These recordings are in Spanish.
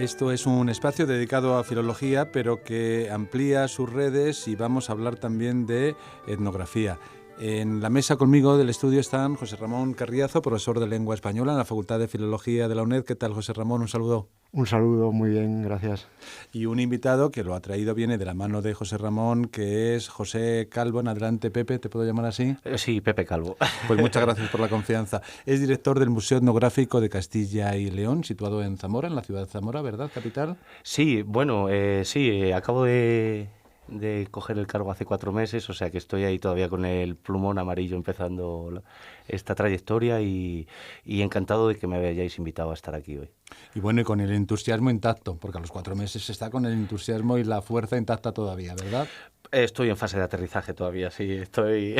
Esto es un espacio dedicado a filología, pero que amplía sus redes y vamos a hablar también de etnografía. En la mesa conmigo del estudio están José Ramón Carriazo, profesor de Lengua Española en la Facultad de Filología de la UNED. ¿Qué tal, José Ramón? Un saludo. Un saludo, muy bien, gracias. Y un invitado que lo ha traído, viene de la mano de José Ramón, que es José Calvo. En adelante, Pepe, ¿te puedo llamar así? Sí, Pepe Calvo. Pues muchas gracias por la confianza. Es director del Museo Etnográfico de Castilla y León, situado en Zamora, en la ciudad de Zamora, ¿verdad, capital? Sí, bueno, acabo de coger el cargo hace 4 meses, o sea que estoy ahí todavía con el plumón amarillo empezando esta trayectoria y encantado de que me hayáis invitado a estar aquí hoy. Y bueno, y con el entusiasmo intacto, porque a los 4 meses se está con el entusiasmo y la fuerza intacta todavía, ¿verdad? Estoy en fase de aterrizaje todavía, sí, estoy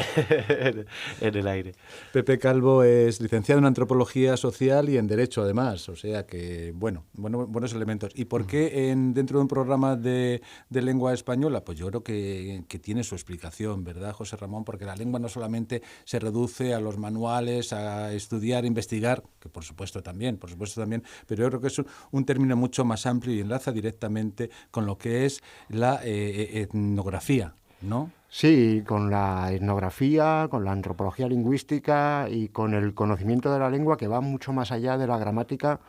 en el aire. Pepe Calvo es licenciado en Antropología Social y en Derecho, además, o sea que, buenos elementos. ¿Y por qué dentro de un programa de lengua española? Pues yo creo que tiene su explicación, ¿verdad, José Ramón? Porque la lengua no solamente se reduce a los manuales, a estudiar, investigar, que por supuesto también, pero yo creo que es un término mucho más amplio y enlaza directamente con lo que es la etnografía, ¿no? Sí, con la etnografía, con la antropología lingüística y con el conocimiento de la lengua que va mucho más allá de la gramática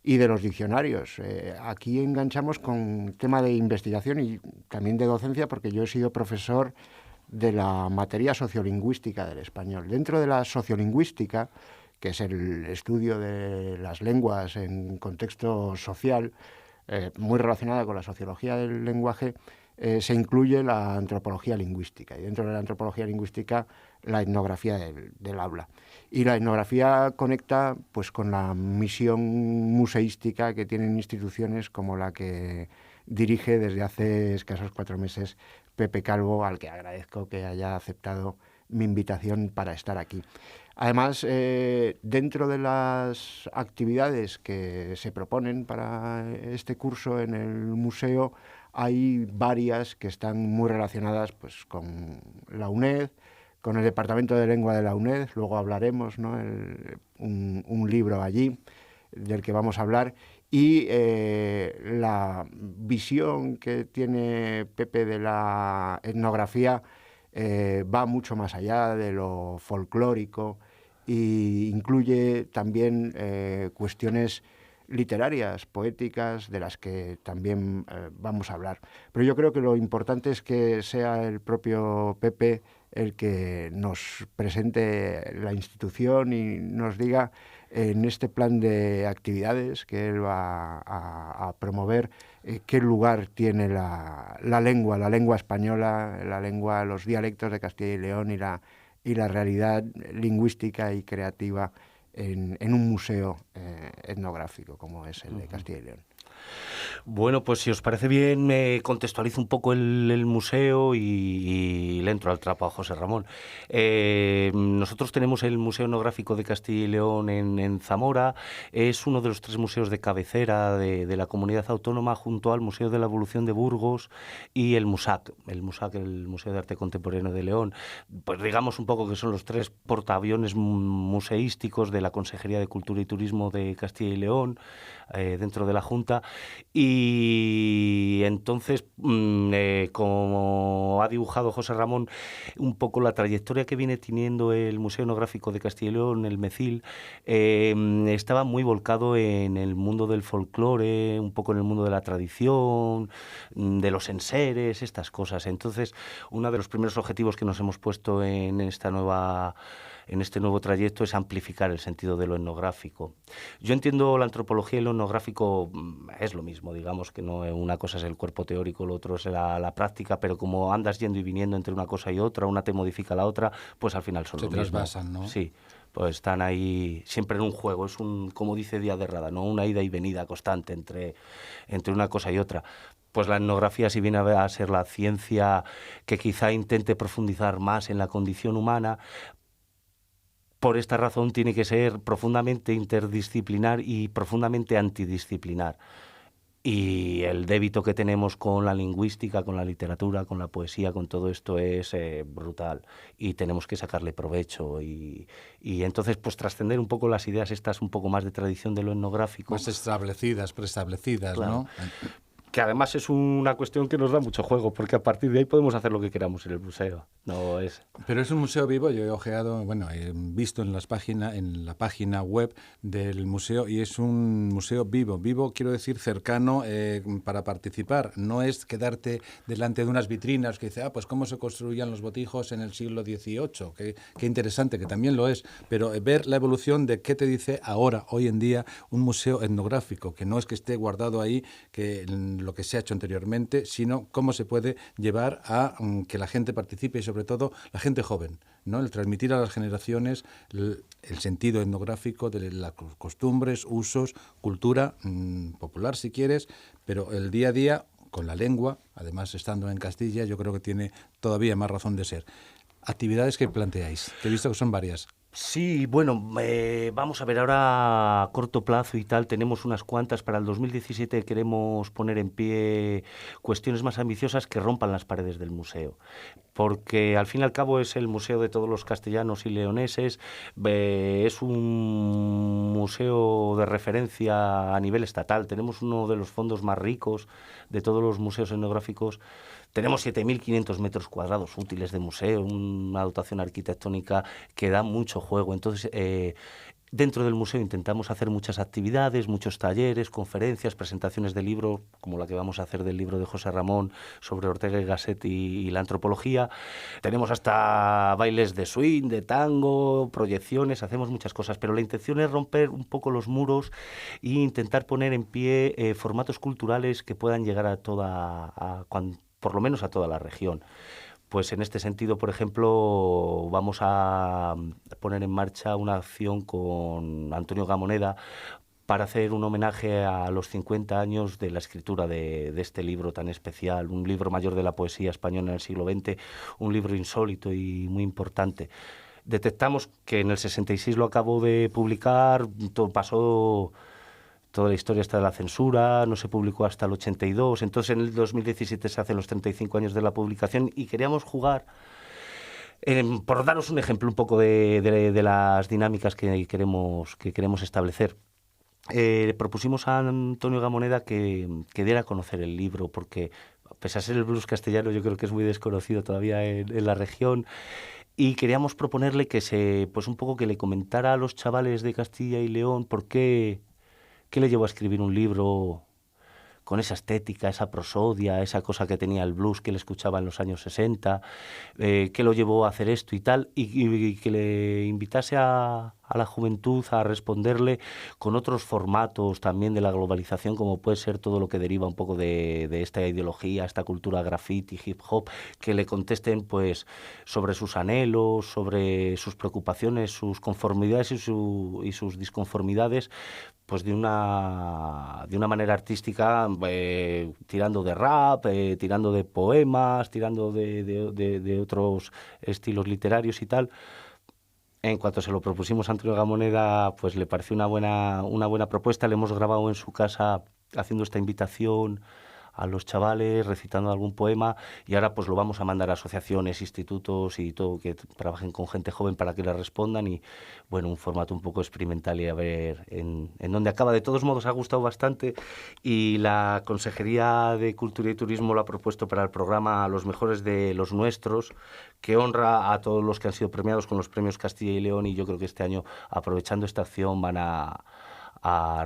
y de los diccionarios. Aquí enganchamos con tema de investigación y también de docencia, porque yo he sido profesor de la materia sociolingüística del español. Dentro de la sociolingüística, que es el estudio de las lenguas en contexto social, muy relacionada con la sociología del lenguaje, se incluye la antropología lingüística, y dentro de la antropología lingüística la etnografía del habla. Y la etnografía conecta pues con la misión museística que tienen instituciones como la que dirige desde hace escasos 4 meses Pepe Calvo, al que agradezco que haya aceptado mi invitación para estar aquí. Además, dentro de las actividades que se proponen para este curso en el museo, hay varias que están muy relacionadas pues, con la UNED, con el Departamento de Lengua de la UNED. Luego hablaremos, ¿no? Un libro allí del que vamos a hablar, y la visión que tiene Pepe de la etnografía va mucho más allá de lo folclórico e incluye también cuestiones literarias, poéticas, de las que también vamos a hablar. Pero yo creo que lo importante es que sea el propio Pepe el que nos presente la institución y nos diga en este plan de actividades que él va a promover qué lugar tiene la lengua española, los dialectos de Castilla y León y la realidad lingüística y creativa en un museo etnográfico como es el de Castilla y León. Bueno, pues si os parece bien, me contextualizo un poco el museo y le entro al trapo a José Ramón. Nosotros tenemos el Museo Etnográfico de Castilla y León en Zamora. Es uno de los 3 museos de cabecera de la comunidad autónoma, junto al Museo de la Evolución de Burgos y el MUSAC, el Museo de Arte Contemporáneo de León. Pues digamos un poco que son los 3 portaaviones museísticos de la Consejería de Cultura y Turismo de Castilla y León, dentro de la Junta. Y entonces, como ha dibujado José Ramón un poco la trayectoria que viene teniendo el Museo Etnográfico de Castilla y León, el MECIL, estaba muy volcado en el mundo del folclore, un poco en el mundo de la tradición, de los enseres, estas cosas. Entonces, uno de los primeros objetivos que nos hemos puesto en este nuevo trayecto es amplificar el sentido de lo etnográfico. Yo entiendo la antropología y lo etnográfico es lo mismo, digamos que no una cosa es el cuerpo teórico, lo otro es la práctica, pero como andas yendo y viniendo entre una cosa y otra, una te modifica la otra, pues al final son lo mismo. Se trasvasan, ¿no? Sí, pues están ahí siempre en un juego, es como dice Díaz de Rada, ¿no? Una ida y venida constante entre una cosa y otra. Pues la etnografía, si viene a ser la ciencia que quizá intente profundizar más en la condición humana, por esta razón tiene que ser profundamente interdisciplinar y profundamente antidisciplinar. Y el débito que tenemos con la lingüística, con la literatura, con la poesía, con todo esto es brutal. Y tenemos que sacarle provecho. Y entonces, pues trascender un poco las ideas estas, un poco más de tradición de lo etnográfico. Más establecidas, preestablecidas, Claro. ¿no? Que además es una cuestión que nos da mucho juego, porque a partir de ahí podemos hacer lo que queramos en el museo. No es... Pero es un museo vivo, yo he ojeado, bueno, he visto en la página web del museo, y es un museo vivo. Vivo quiero decir cercano para participar. No es quedarte delante de unas vitrinas que dice, pues cómo se construían los botijos en el siglo XVIII. Qué interesante, que también lo es. Pero ver la evolución de qué te dice ahora, hoy en día, un museo etnográfico, que no es que esté guardado ahí que lo que se ha hecho anteriormente, sino cómo se puede llevar a que la gente participe y sobre todo la gente joven, ¿no? El transmitir a las generaciones el sentido etnográfico de las costumbres, usos, cultura popular si quieres, pero el día a día con la lengua, además estando en Castilla, yo creo que tiene todavía más razón de ser. Actividades que planteáis, que he visto que son varias. Sí, bueno, vamos a ver, ahora a corto plazo y tal, tenemos unas cuantas. Para el 2017 queremos poner en pie cuestiones más ambiciosas que rompan las paredes del museo, porque al fin y al cabo es el museo de todos los castellanos y leoneses, es un museo de referencia a nivel estatal, tenemos uno de los fondos más ricos de todos los museos etnográficos. Tenemos 7.500 metros cuadrados útiles de museo, una dotación arquitectónica que da mucho juego. Entonces, dentro del museo intentamos hacer muchas actividades, muchos talleres, conferencias, presentaciones de libros, como la que vamos a hacer del libro de José Ramón sobre Ortega y Gasset y la antropología. Tenemos hasta bailes de swing, de tango, proyecciones, hacemos muchas cosas, pero la intención es romper un poco los muros e intentar poner en pie formatos culturales que puedan llegar a por lo menos a toda la región. Pues en este sentido, por ejemplo, vamos a poner en marcha una acción con Antonio Gamoneda para hacer un homenaje a los 50 años de la escritura de este libro tan especial, un libro mayor de la poesía española en el siglo XX, un libro insólito y muy importante. Detectamos que en el 66 lo acabó de publicar, pasó... Toda la historia está de la censura, no se publicó hasta el 82, entonces en el 2017 se hacen los 35 años de la publicación y queríamos jugar, por daros un ejemplo un poco de las dinámicas que queremos establecer. Propusimos a Antonio Gamoneda que diera a conocer el libro, porque pese a ser el blues castellano yo creo que es muy desconocido todavía en la región. Y queríamos proponerle pues un poco que le comentara a los chavales de Castilla y León por qué le llevó a escribir un libro con esa estética, esa prosodia, esa cosa que tenía el blues que él escuchaba en los años 60, qué lo llevó a hacer esto y tal, y que le invitase a la juventud a responderle con otros formatos también de la globalización, como puede ser todo lo que deriva un poco de esta ideología, esta cultura graffiti, hip hop, que le contesten pues sobre sus anhelos, sobre sus preocupaciones, sus conformidades y sus disconformidades, pues de una manera artística, tirando de rap, tirando de poemas, tirando de otros estilos literarios y tal. En cuanto se lo propusimos a Antonio Gamoneda, pues le pareció una buena propuesta. Le hemos grabado en su casa haciendo esta invitación a los chavales, recitando algún poema, y ahora pues lo vamos a mandar a asociaciones, institutos y todo, que trabajen con gente joven para que le respondan, y bueno, un formato un poco experimental y a ver en dónde acaba. De todos modos ha gustado bastante, y la Consejería de Cultura y Turismo lo ha propuesto para el programa Los Mejores de los Nuestros, que honra a todos los que han sido premiados con los premios Castilla y León, y yo creo que este año, aprovechando esta acción, van a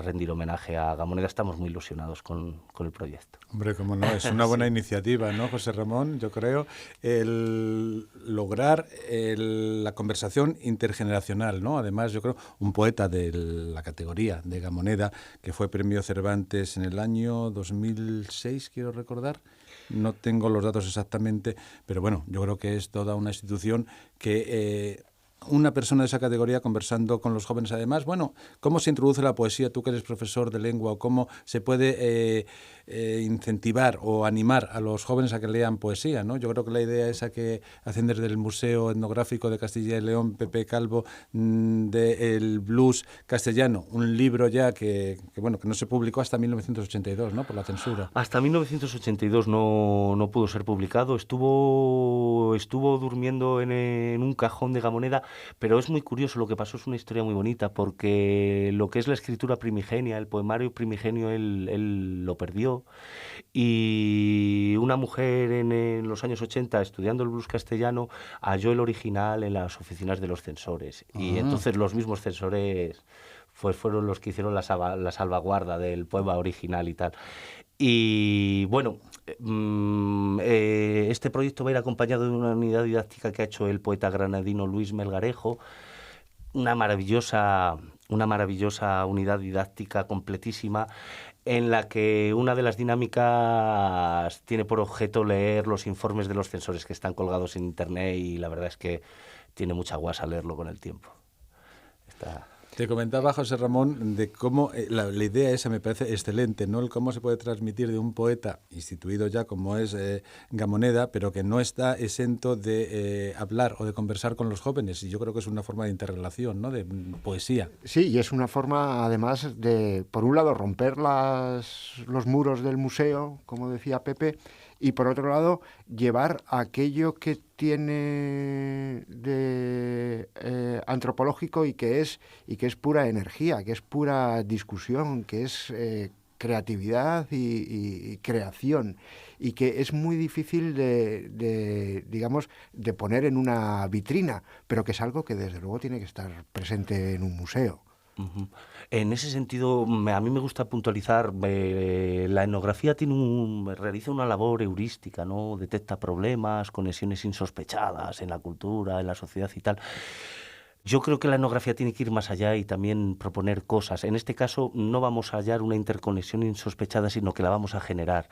rendir homenaje a Gamoneda. Estamos muy ilusionados con el proyecto. Hombre, cómo no, es una buena iniciativa, ¿no, José Ramón? Yo creo el lograr la conversación intergeneracional, ¿no? Además, yo creo, un poeta de la categoría de Gamoneda, que fue premio Cervantes en el año 2006, quiero recordar. No tengo los datos exactamente, pero bueno, yo creo que es toda una institución que una persona de esa categoría conversando con los jóvenes. Además, bueno, ¿cómo se introduce la poesía? Tú que eres profesor de lengua, o cómo se puede incentivar o animar a los jóvenes a que lean poesía, ¿no? Yo creo que la idea esa que hacen desde el Museo Etnográfico de Castilla y León, Pepe Calvo, del blues castellano, un libro ya que no se publicó hasta 1982, ¿no? Por la censura. Hasta 1982 no pudo ser publicado. Estuvo durmiendo en un cajón de Gamoneda, pero es muy curioso lo que pasó, es una historia muy bonita, porque lo que es la escritura primigenia, el poemario primigenio, él lo perdió, y una mujer en los años 80, estudiando el blues castellano, halló el original en las oficinas de los censores, y entonces los mismos censores fueron los que hicieron la salvaguarda del poema original y tal. Y bueno, este proyecto va a ir acompañado de una unidad didáctica que ha hecho el poeta granadino Luis Melgarejo, una maravillosa unidad didáctica completísima, en la que una de las dinámicas tiene por objeto leer los informes de los censores que están colgados en internet, y la verdad es que tiene mucha guasa leerlo con el tiempo. Te comentaba, José Ramón, de cómo la idea esa me parece excelente, ¿no? El cómo se puede transmitir de un poeta instituido ya como es Gamoneda, pero que no está exento de hablar o de conversar con los jóvenes. Y yo creo que es una forma de interrelación, ¿no? De poesía. Sí, y es una forma, además, de, por un lado, romper los muros del museo, como decía Pepe, y por otro lado, llevar aquello que tiene de antropológico y que es pura energía, que es pura discusión, que es creatividad y creación, y que es muy difícil digamos, de poner en una vitrina, pero que es algo que desde luego tiene que estar presente en un museo. Uh-huh. En ese sentido, a mí me gusta puntualizar, la etnografía realiza una labor heurística, ¿no? Detecta problemas, conexiones insospechadas en la cultura, en la sociedad y tal. Yo creo que la etnografía tiene que ir más allá y también proponer cosas. En este caso no vamos a hallar una interconexión insospechada, sino que la vamos a generar.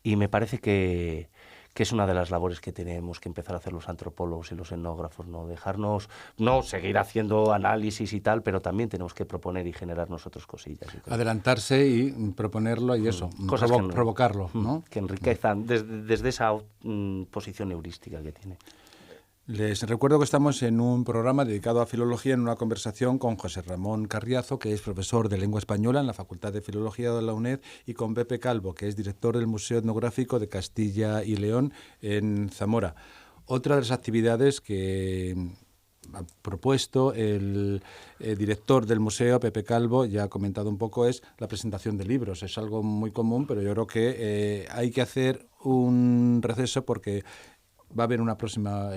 Y me parece que es una de las labores que tenemos que empezar a hacer los antropólogos y los etnógrafos, ¿no? Dejarnos, no seguir haciendo análisis y tal, pero también tenemos que proponer y generar nosotros cosillas. Adelantarse y proponerlo y eso, provocarlo, ¿no? Que enriquezan desde esa posición heurística que tiene. Les recuerdo que estamos en un programa dedicado a filología, en una conversación con José Ramón Carriazo, que es profesor de lengua española en la Facultad de Filología de la UNED, y con Pepe Calvo, que es director del Museo Etnográfico de Castilla y León en Zamora. Otra de las actividades que ha propuesto el director del museo, Pepe Calvo, ya ha comentado un poco, es la presentación de libros. Es algo muy común, pero yo creo que hay que hacer un receso porque va a haber una próxima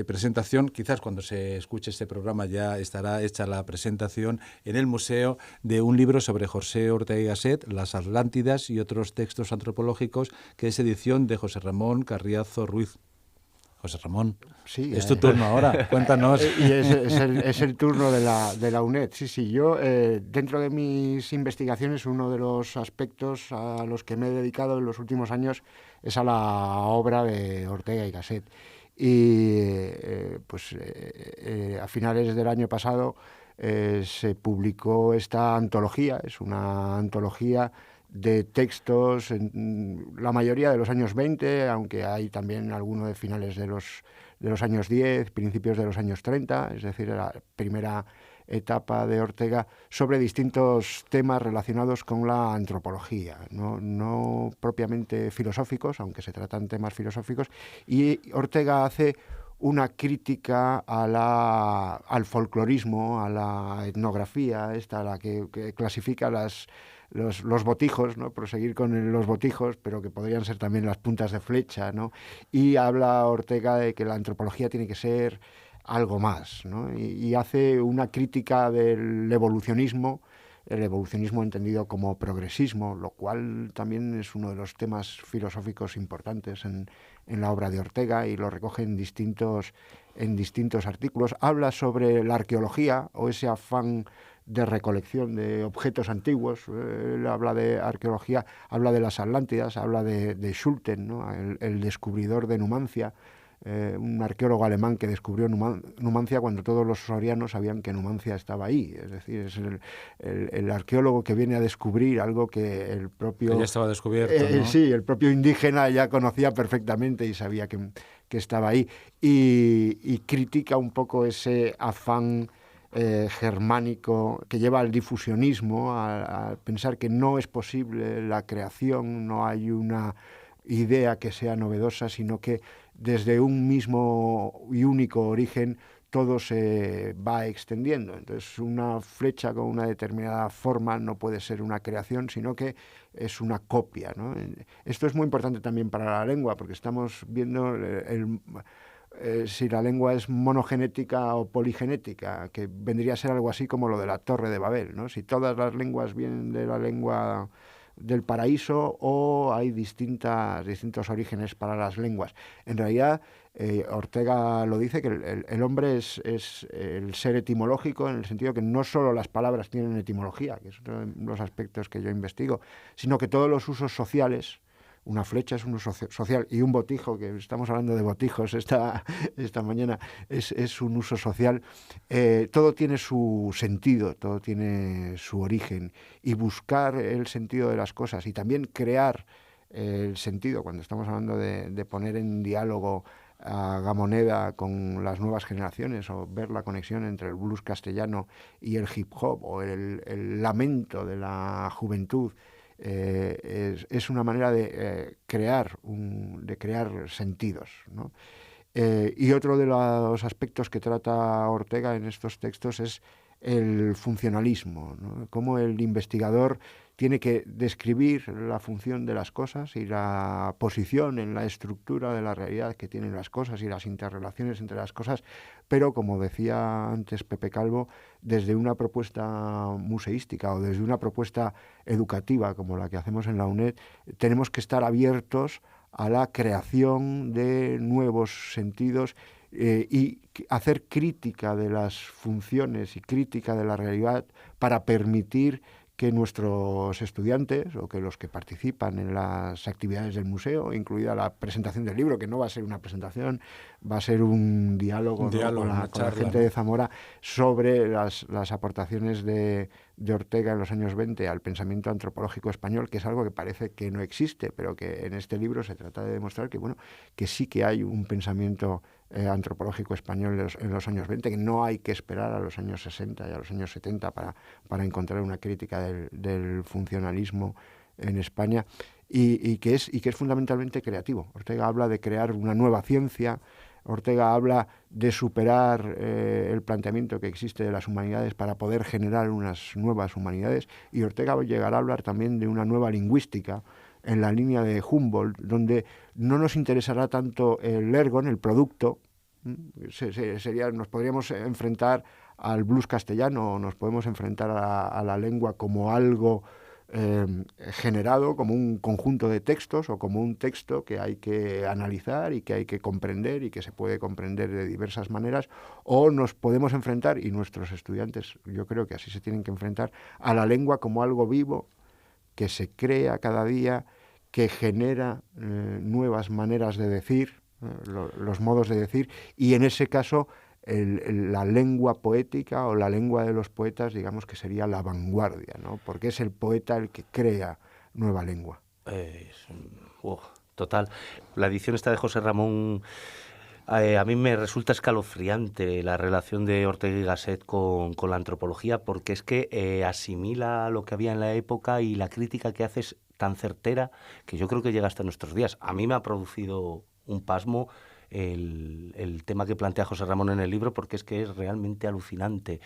presentación. Quizás cuando se escuche este programa ya estará hecha la presentación en el museo de un libro sobre José Ortega y Gasset, Las Atlántidas y otros textos antropológicos, que es edición de José Ramón Carriazo Ruiz. José Ramón, sí, es tu turno ahora, cuéntanos. Y es el turno de la UNED. Sí, yo dentro de mis investigaciones, uno de los aspectos a los que me he dedicado en los últimos años es a la obra de Ortega y Gasset. Y a finales del año pasado se publicó esta antología. Es una antología de textos, la mayoría de los años 20, aunque hay también alguno de finales de los años 10, principios de los años 30, es decir, la primera etapa de Ortega, sobre distintos temas relacionados con la antropología, no propiamente filosóficos, aunque se tratan temas filosóficos, y Ortega hace una crítica al folclorismo, a la etnografía, la que clasifica los botijos, ¿no? Proseguir con los botijos, pero que podrían ser también las puntas de flecha, ¿no? Y habla Ortega de que la antropología tiene que ser algo más, ¿no? Y hace una crítica del evolucionismo, el evolucionismo entendido como progresismo, lo cual también es uno de los temas filosóficos importantes en la obra de Ortega, y lo recoge en distintos artículos. Habla sobre la arqueología o ese afán de recolección de objetos antiguos. Él habla de arqueología, habla de las Atlántidas, habla de Schulten, ¿no? el descubridor de Numancia, un arqueólogo alemán que descubrió Numancia cuando todos los sorianos sabían que Numancia estaba ahí. Es decir, es el arqueólogo que viene a descubrir algo que el propio... Que ya estaba descubierto, ¿no? Sí, el propio indígena ya conocía perfectamente y sabía que estaba ahí. Y critica un poco ese afán germánico que lleva al difusionismo, a pensar que no es posible la creación, no hay una idea que sea novedosa, sino que desde un mismo y único origen todo se va extendiendo. Entonces, una flecha con una determinada forma no puede ser una creación, sino que es una copia, ¿no? Esto es muy importante también para la lengua, porque estamos viendo si la lengua es monogenética o poligenética, que vendría a ser algo así como lo de la Torre de Babel, ¿no? Si todas las lenguas vienen de la lengua del paraíso o hay distintos orígenes para las lenguas. En realidad, Ortega lo dice, que el hombre es el ser etimológico, en el sentido que no solo las palabras tienen etimología, que es uno de los aspectos que yo investigo, sino que todos los usos sociales. Una flecha es un uso social y un botijo, que estamos hablando de botijos esta mañana, es un uso social. Todo tiene su sentido, todo tiene su origen, y buscar el sentido de las cosas y también crear el sentido, cuando estamos hablando de poner en diálogo a Gamoneda con las nuevas generaciones, o ver la conexión entre el blues castellano y el hip hop, o el lamento de la juventud. Es una manera de crear sentidos, ¿no? Y otro de los aspectos que trata Ortega en estos textos es el funcionalismo, ¿no? Cómo el investigador tiene que describir la función de las cosas y la posición en la estructura de la realidad que tienen las cosas y las interrelaciones entre las cosas, pero, como decía antes Pepe Calvo, desde una propuesta museística o desde una propuesta educativa como la que hacemos en la UNED, tenemos que estar abiertos a la creación de nuevos sentidos y hacer crítica de las funciones y crítica de la realidad para permitir que nuestros estudiantes, o que los que participan en las actividades del museo, incluida la presentación del libro, que no va a ser una presentación, va a ser un diálogo, ¿no?, con la gente, ¿no?, de Zamora, sobre las aportaciones de Ortega en los años 20 al pensamiento antropológico español, que es algo que parece que no existe, pero que en este libro se trata de demostrar que, bueno, que sí que hay un pensamiento antropológico español en los años 20, que no hay que esperar a los años 60 y a los años 70 para encontrar una crítica del funcionalismo en España, y que es fundamentalmente creativo. Ortega habla de crear una nueva ciencia. Ortega habla de superar el planteamiento que existe de las humanidades para poder generar unas nuevas humanidades, y Ortega llegará a hablar también de una nueva lingüística en la línea de Humboldt, donde no nos interesará tanto el ergon, el producto. Nos podríamos enfrentar al blues castellano, o nos podemos enfrentar a la lengua como algo generado, como un conjunto de textos, o como un texto que hay que analizar y que hay que comprender, y que se puede comprender de diversas maneras, o nos podemos enfrentar, y nuestros estudiantes yo creo que así se tienen que enfrentar, a la lengua como algo vivo, que se crea cada día, que genera nuevas maneras de decir, los modos de decir, y en ese caso la lengua poética, o la lengua de los poetas, digamos que sería la vanguardia, ¿no? Porque es el poeta el que crea nueva lengua. Total. La edición esta de José Ramón, a mí me resulta escalofriante la relación de Ortega y Gasset con la antropología, porque es que asimila lo que había en la época, y la crítica que hace es tan certera que yo creo que llega hasta nuestros días. A mí me ha producido un pasmo el tema que plantea José Ramón en el libro, porque es que es realmente alucinante.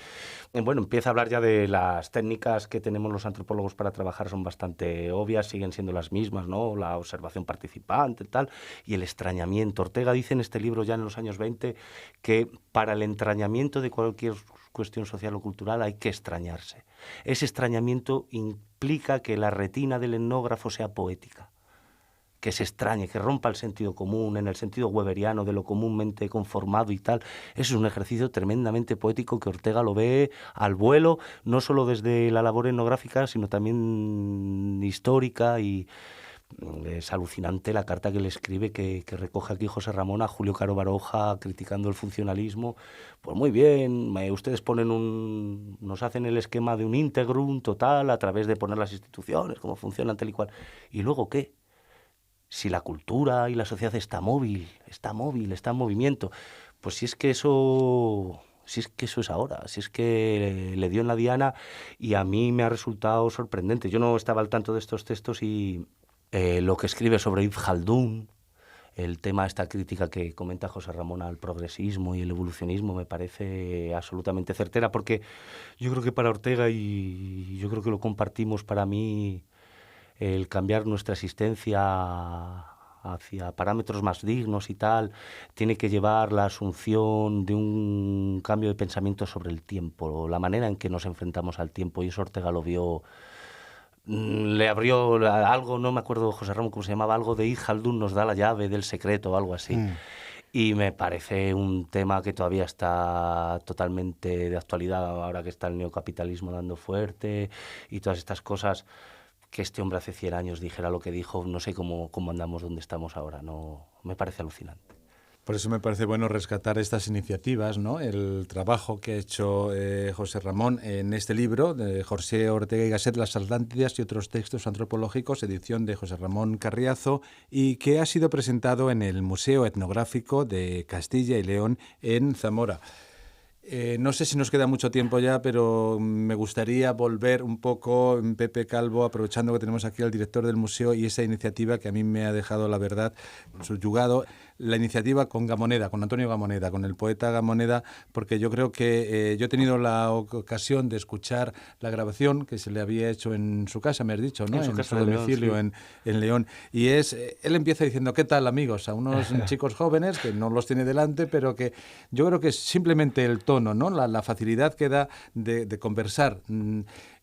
Bueno, empieza a hablar ya de las técnicas que tenemos los antropólogos para trabajar, son bastante obvias, siguen siendo las mismas, ¿no? La observación participante, tal, y el extrañamiento. Ortega dice en este libro, ya en los años 20, que para el entrañamiento de cualquier cuestión social o cultural hay que extrañarse. Ese extrañamiento implica que la retina del etnógrafo sea poética, que se extrañe, que rompa el sentido común, en el sentido weberiano de lo comúnmente conformado y tal. Eso es un ejercicio tremendamente poético que Ortega lo ve al vuelo, no solo desde la labor etnográfica, sino también histórica, y Es alucinante la carta que le escribe, que recoge aquí José Ramón a Julio Caro Baroja criticando el funcionalismo. Pues muy bien, ustedes nos hacen el esquema de un íntegrum total a través de poner las instituciones, cómo funcionan tal y cual. ¿Y luego qué? Si la cultura y la sociedad está en movimiento, pues si es que eso es ahora, si es que le dio en la diana, y a mí me ha resultado sorprendente. Yo no estaba al tanto de estos textos y lo que escribe sobre Ibn Khaldun, el tema, esta crítica que comenta José Ramón al progresismo y el evolucionismo, me parece absolutamente certera, porque yo creo que para Ortega, y yo creo que lo compartimos, para mí, el cambiar nuestra existencia hacia parámetros más dignos y tal, tiene que llevar la asunción de un cambio de pensamiento sobre el tiempo, la manera en que nos enfrentamos al tiempo, y eso Ortega lo vio. Le abrió algo, no me acuerdo, José Ramón, cómo se llamaba, algo de Ibn Khaldun nos da la llave del secreto o algo así. Y me parece un tema que todavía está totalmente de actualidad ahora que está el neocapitalismo dando fuerte y todas estas cosas. Que este hombre hace 100 años dijera lo que dijo, no sé cómo andamos donde estamos ahora, no, me parece alucinante. Por eso me parece bueno rescatar estas iniciativas, ¿no? El trabajo que ha hecho José Ramón en este libro, de José Ortega y Gasset, Las Atlántidas y otros textos antropológicos, edición de José Ramón Carriazo, y que ha sido presentado en el Museo Etnográfico de Castilla y León en Zamora. No sé si nos queda mucho tiempo ya, pero me gustaría volver un poco, Pepe Calvo, aprovechando que tenemos aquí al director del museo y esa iniciativa que a mí me ha dejado, la verdad, subyugado, la iniciativa con Gamoneda, con Antonio Gamoneda, con el poeta Gamoneda, porque yo creo que yo he tenido la ocasión de escuchar la grabación que se le había hecho en su casa, me has dicho, ¿no? En su domicilio, León, sí. en León. Y él empieza diciendo, ¿qué tal, amigos? A unos chicos jóvenes que no los tiene delante, pero que yo creo que simplemente el tono, ¿no? La facilidad que da de conversar.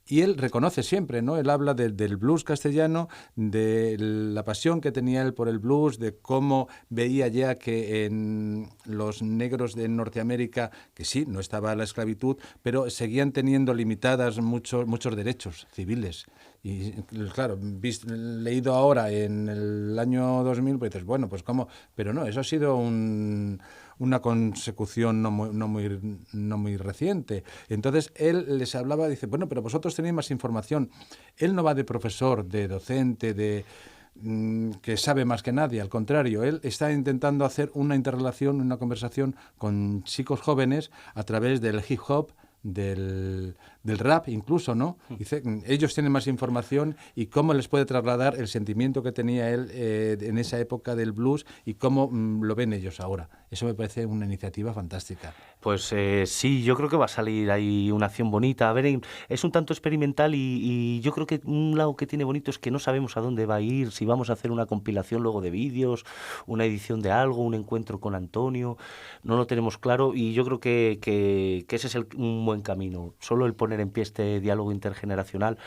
Y él reconoce siempre, ¿no? Él habla del blues castellano, de la pasión que tenía él por el blues, de cómo veía ya que en los negros de Norteamérica, que sí, no estaba la esclavitud, pero seguían teniendo limitadas muchos derechos civiles. Y claro, leído ahora en el año 2000, pues dices, bueno, pues cómo, pero no, eso ha sido una consecución no muy reciente. Entonces él les hablaba, dice, bueno, pero vosotros tenéis más información. Él no va de profesor, de docente, que sabe más que nadie, al contrario, él está intentando hacer una interrelación, una conversación con chicos jóvenes a través del hip hop, del rap incluso, ¿no? Dice, ellos tienen más información y cómo les puede trasladar el sentimiento que tenía él en esa época del blues y cómo lo ven ellos ahora. Eso me parece una iniciativa fantástica. Pues sí, yo creo que va a salir ahí una acción bonita. A ver, es un tanto experimental y yo creo que un lado que tiene bonito es que no sabemos a dónde va a ir, si vamos a hacer una compilación luego de vídeos, una edición de algo, un encuentro con Antonio, no lo tenemos claro, y yo creo que ese es un buen camino, solo el poner en pie este diálogo intergeneracional.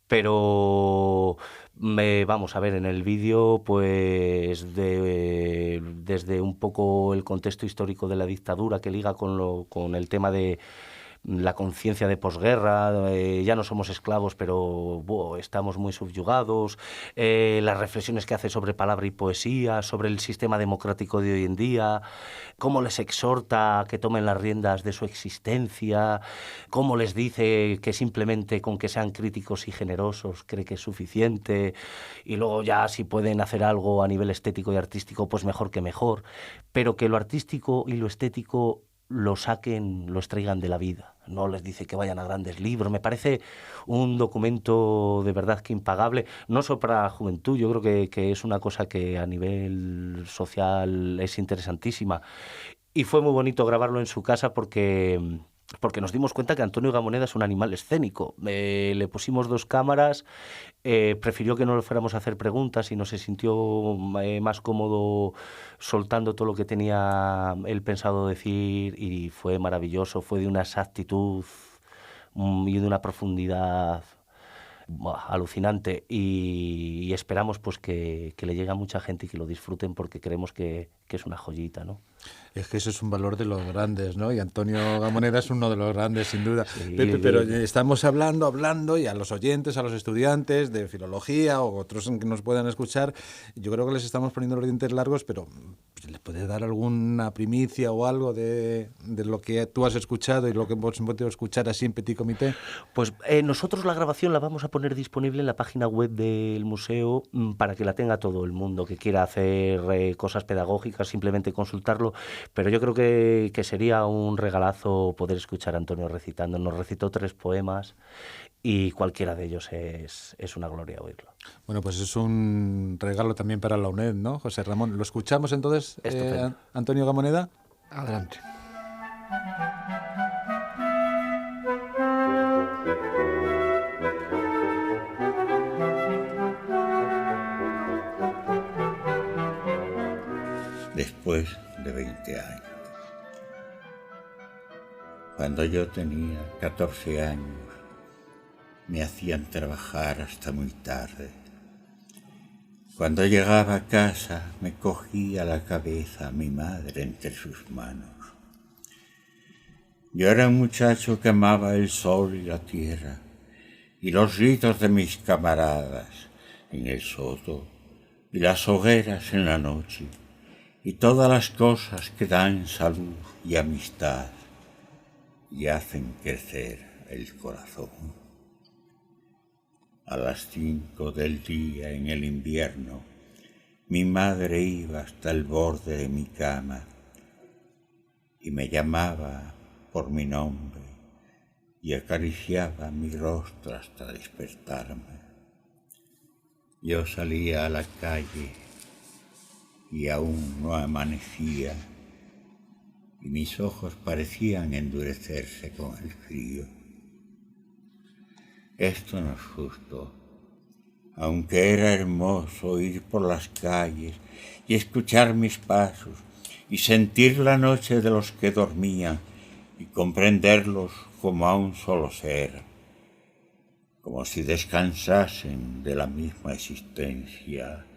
Pero vamos a ver, en el vídeo, pues desde un poco el contexto histórico de la dictadura que liga con el tema de la conciencia de posguerra, ya no somos esclavos, pero estamos muy subyugados, las reflexiones que hace sobre palabra y poesía, sobre el sistema democrático de hoy en día, cómo les exhorta a que tomen las riendas de su existencia, cómo les dice que simplemente con que sean críticos y generosos cree que es suficiente, y luego ya si pueden hacer algo a nivel estético y artístico, pues mejor que mejor, pero que lo artístico y lo estético lo saquen, lo extraigan de la vida. No les dice que vayan a grandes libros. Me parece un documento de verdad que impagable, no solo para la juventud, yo creo que es una cosa que a nivel social es interesantísima. Y fue muy bonito grabarlo en su casa porque nos dimos cuenta que Antonio Gamoneda es un animal escénico. Le pusimos 2 cámaras, prefirió que no le fuéramos a hacer preguntas y no se sintió más cómodo soltando todo lo que tenía él pensado decir, y fue maravilloso, fue de una exactitud y de una profundidad buah, alucinante, y esperamos pues que le llegue a mucha gente y que lo disfruten, porque creemos que es una joyita, ¿no? Es que eso es un valor de los grandes, ¿no? Y Antonio Gamoneda es uno de los grandes, sin duda. Sí, Pepe, pero estamos hablando, y a los oyentes, a los estudiantes de filología o otros que nos puedan escuchar, yo creo que les estamos poniendo los dientes largos, pero ¿les puedes dar alguna primicia o algo de lo que tú has escuchado y lo que hemos podido escuchar así en Petit Comité? Pues nosotros la grabación la vamos a poner disponible en la página web del museo, para que la tenga todo el mundo que quiera hacer cosas pedagógicas, simplemente consultarlo. Pero yo creo que sería un regalazo poder escuchar a Antonio recitando. Nos recitó 3 poemas y cualquiera de ellos es una gloria oírlo. Bueno, pues es un regalo también para la UNED, ¿no, José Ramón? ¿Lo escuchamos entonces, Antonio Gamoneda? Adelante. Después de 20 años. Cuando yo tenía 14 años, me hacían trabajar hasta muy tarde. Cuando llegaba a casa, me cogía la cabeza a mi madre entre sus manos. Yo era un muchacho que amaba el sol y la tierra, y los gritos de mis camaradas en el soto, y las hogueras en la noche, y todas las cosas que dan salud y amistad y hacen crecer el corazón. A las 5 del día en el invierno, mi madre iba hasta el borde de mi cama y me llamaba por mi nombre y acariciaba mi rostro hasta despertarme. Yo salía a la calle y aún no amanecía, y mis ojos parecían endurecerse con el frío. Esto no es justo, aunque era hermoso ir por las calles y escuchar mis pasos y sentir la noche de los que dormían y comprenderlos como a un solo ser, como si descansasen de la misma existencia,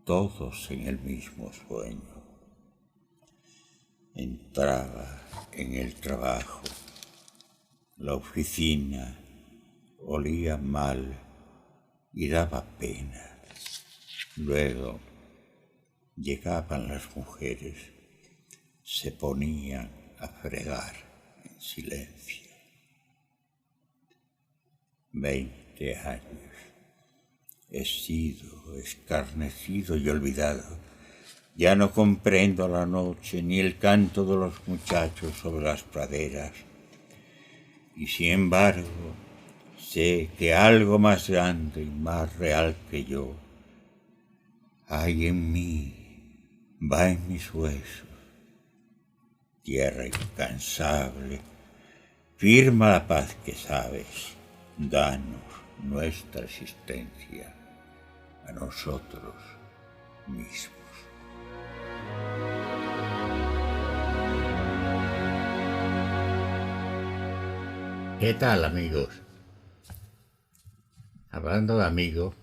todos en el mismo sueño. Entraba en el trabajo, la oficina olía mal y daba pena. Luego llegaban las mujeres, se ponían a fregar en silencio. 20 años. He sido escarnecido y olvidado. Ya no comprendo la noche ni el canto de los muchachos sobre las praderas. Y sin embargo, sé que algo más grande y más real que yo hay en mí, va en mis huesos. Tierra incansable, firma la paz que sabes, danos nuestra existencia a nosotros mismos. ¿Qué tal, amigos? Hablando de amigos,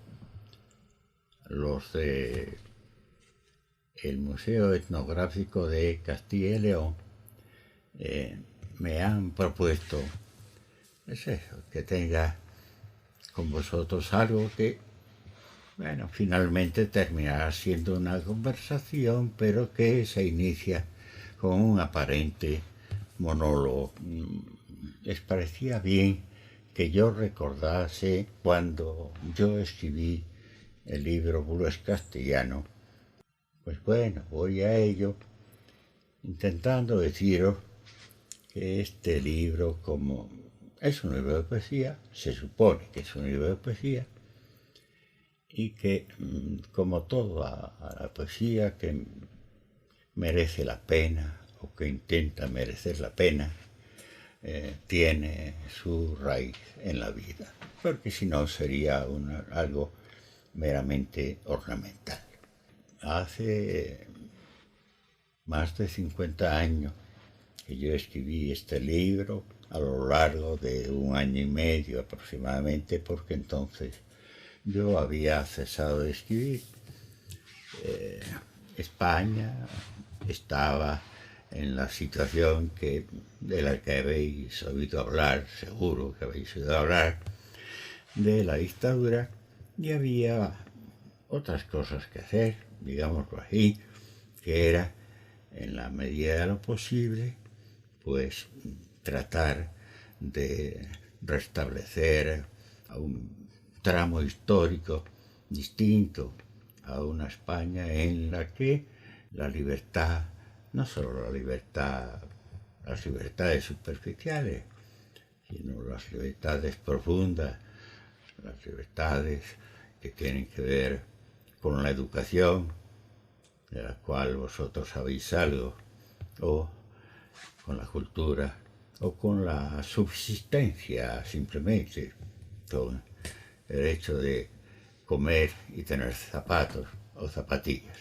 los de el Museo Etnográfico de Castilla y León me han propuesto, es eso, que tenga con vosotros algo que, bueno, finalmente terminará siendo una conversación, pero que se inicia con un aparente monólogo. Les parecía bien que yo recordase cuando yo escribí el libro Bulos Castellano. Pues bueno, voy a ello, intentando deciros que este libro, como es un libro de poesía, se supone que es un libro de poesía, y que, como toda la poesía que merece la pena o que intenta merecer la pena, tiene su raíz en la vida, porque si no sería algo meramente ornamental. Hace más de 50 años que yo escribí este libro a lo largo de 1 año y medio aproximadamente, porque entonces yo había cesado de escribir. España estaba en la situación de la que habéis oído hablar, seguro que habéis oído hablar, de la dictadura, y había otras cosas que hacer, digámoslo así, que era, en la medida de lo posible, pues tratar de restablecer a un tramo histórico distinto a una España en la que la libertad, no solo las libertades superficiales, sino las libertades profundas, las libertades que tienen que ver con la educación, de la cual vosotros sabéis algo, o con la cultura, o con la subsistencia simplemente, con el hecho de comer y tener zapatos o zapatillas.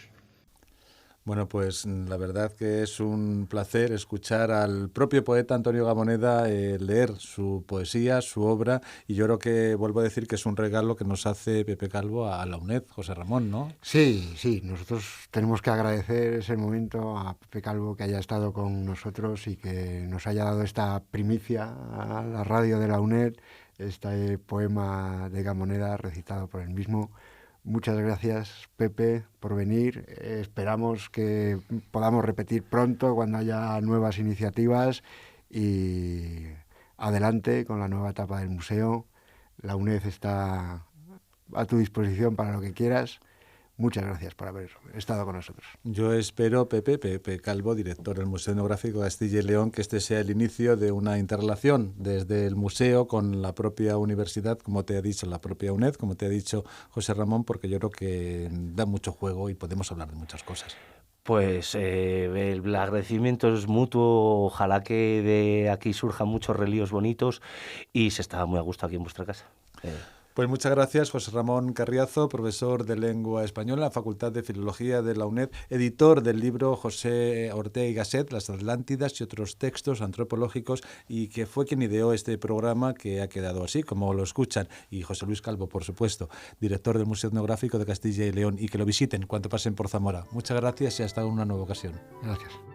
Bueno, pues la verdad que es un placer escuchar al propio poeta Antonio Gamoneda leer su poesía, su obra, y yo creo que, vuelvo a decir, que es un regalo que nos hace Pepe Calvo a la UNED, José Ramón, ¿no? Sí, sí, nosotros tenemos que agradecer ese momento a Pepe Calvo que haya estado con nosotros y que nos haya dado esta primicia a la radio de la UNED, este poema de Gamoneda recitado por él mismo. Muchas gracias, Pepe, por venir. Esperamos que podamos repetir pronto cuando haya nuevas iniciativas y adelante con la nueva etapa del museo. La UNED está a tu disposición para lo que quieras. Muchas gracias por haber estado con nosotros. Yo espero, Pepe Calvo, director del Museo Etnográfico de Castilla y León, que este sea el inicio de una interrelación desde el museo con la propia universidad, como te ha dicho la propia UNED, como te ha dicho José Ramón, porque yo creo que da mucho juego y podemos hablar de muchas cosas. Pues el agradecimiento es mutuo, ojalá que de aquí surjan muchos relíos bonitos y se está muy a gusto aquí en vuestra casa. Pues muchas gracias, José Ramón Carriazo, profesor de Lengua Española en la Facultad de Filología de la UNED, editor del libro José Ortega y Gasset, Las Atlántidas y otros textos antropológicos, y que fue quien ideó este programa que ha quedado así, como lo escuchan, y José Luis Calvo, por supuesto, director del Museo Etnográfico de Castilla y León, y que lo visiten cuando pasen por Zamora. Muchas gracias y hasta una nueva ocasión. Gracias.